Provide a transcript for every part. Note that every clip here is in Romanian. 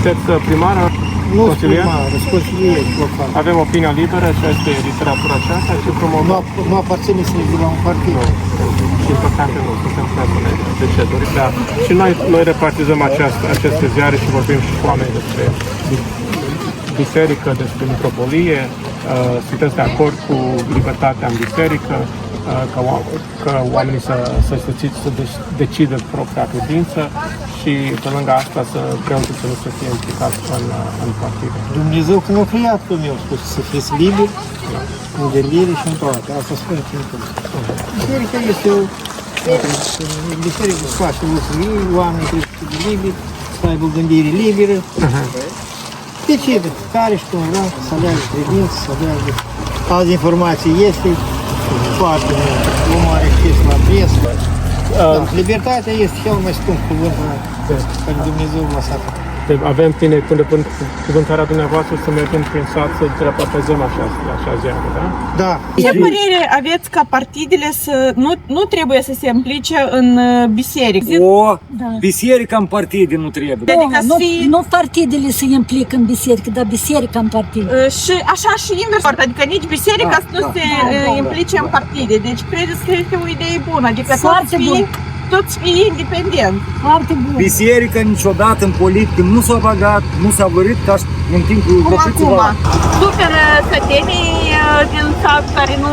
Sunteți primară? Nu Consilier? primară, consilier local. Avem opinia liberă și este literatura aceasta și promovăm. Nu aparține să la un partid. Și importante nu, suntem persone deceduri. Da. Și noi repartizăm aceste ziare și vorbim și cu oamenii despre biserică, despre mitropolie. Sunteți de acord cu libertatea în biserică, că oamenii să decidă propria credință și pe lângă asta preotul să nu să fie implicat în partide. Dumnezeu când a creat pe mine a spus să fiți liberi, în gândire și în toate. Asta spune Sfântul. Biserica este o... Biserica îți face lucruri, oamenii trebuie să fie liberi, să aibă gândire liberă. Decide care și cum vrea să aleagă credință, să aleagă alte informații este foarte mult. Omul are acces la presă. Libertatea este cel mai scump cuvânt care Dumnezeu l-a lăsat. Avem tineri până cuvântarea dumneavoastră să mergem prin sat să repartizăm așa ziare, da? Da. Ce părere aveți ca partidele nu trebuie să se implice în biserică? Biserica în partide nu trebuie. Adică Nu partidele se implică în biserică, dar biserica în partide. Și așa și invers, adică nici biserica să nu se implice în partide. Deci credeți că este o idee bună, adică toți fie independent. Foarte bun. Biserica niciodată în politică nu s-a băgat, nu s-a vărit ca în timpul Cum acum? Suferă sătenii din sat care nu...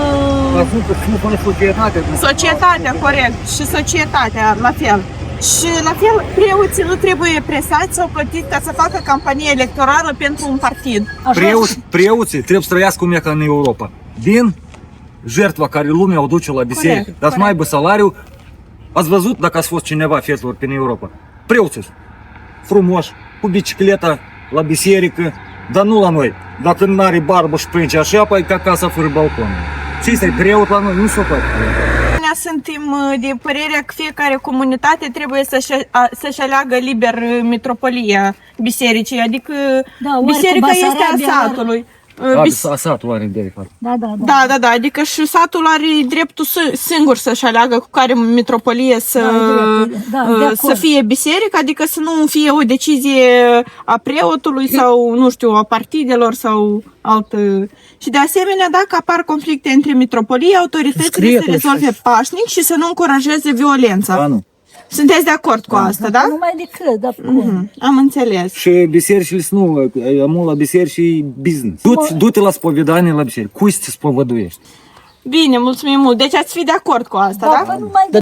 Nu pune societatea. Societatea, corect, și societatea, la fel. Și la fel, preoții nu trebuie presați sau plătiți ca să facă campanie electorală pentru un partid. Preoții trebuie să trăiască cum e ca în Europa. Din jertva care lumea o duce la biserică. Dar să mai aibă salariu. Ați văzut dacă ați fost cineva, fetelor, prin Europa? Preoții frumoși, cu bicicleta la biserică, dar nu la noi. Dacă nu are barbă și prânce așa, păi ca casa fără balcon. Ce este preot la noi? Nu se poate. Suntem de părerea că fiecare comunitate trebuie să-și aleagă liber mitropolia bisericii, adică biserica este a satului. Satul are de fapt. Da, adică și satul are dreptul singur să-și aleagă cu care mitropolie să fie biserică, adică să nu fie o decizie a preotului sau, nu știu, a partidelor sau altă. Și de asemenea, dacă apar conflicte între mitropolii, autoritățile să rezolve pașnic și să nu încurajeze violența. Sunteți de acord cu asta, da? Numai decât, dar cum? Am înțeles. Și bisericile să nu, amul la biserici și business. Du-te la spovedanie la biserică. Cui să te spoveduiești? Bine, mulțumim mult. Deci ați fi de acord cu asta, da? Numai